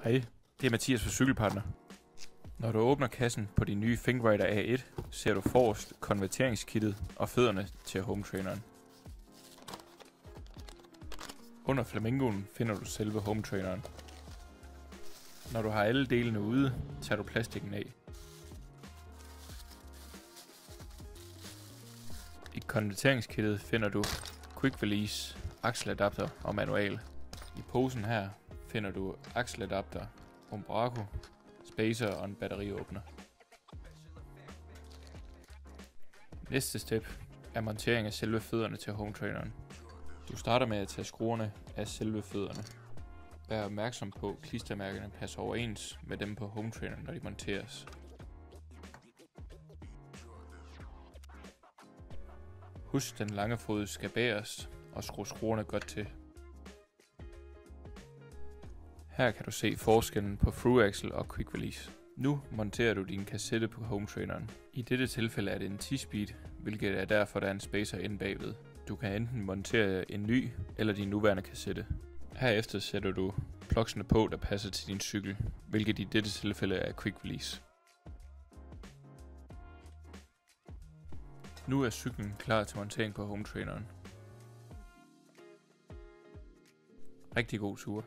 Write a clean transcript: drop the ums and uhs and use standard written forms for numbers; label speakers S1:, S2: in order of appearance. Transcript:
S1: Hej, det er Mathias fra Cykelpartner. Når du åbner kassen på din nye ThinkRider A1, ser du forrest konverteringskittet og fødderne til hometraineren. Under flamingoen finder du selve hometraineren. Når du har alle delene ude, tager du plastikken af. I konverteringskittet finder du Quick Release, akseladapter og manual. I posen her finder du akseladapter, umbraco, spacer og en batteriåbner. Næste step er montering af selve fødderne til hometraineren. Du starter med at tage skruerne af selve fødderne. Vær opmærksom på, at klistermærkerne passer overens med dem på hometraineren, når de monteres. Husk, den lange fod skal bæres og skru skruerne godt til. Her kan du se forskellen på through axle og quick release. Nu monterer du din kassette på hometraineren. I dette tilfælde er det en T-Speed, hvilket er derfor, der er en spacer inde bagved. Du kan enten montere en ny eller din nuværende kassette. Herefter sætter du plugsene på, der passer til din cykel, hvilket i dette tilfælde er quick release. Nu er cyklen klar til montering på hometraineren. Rigtig god tur.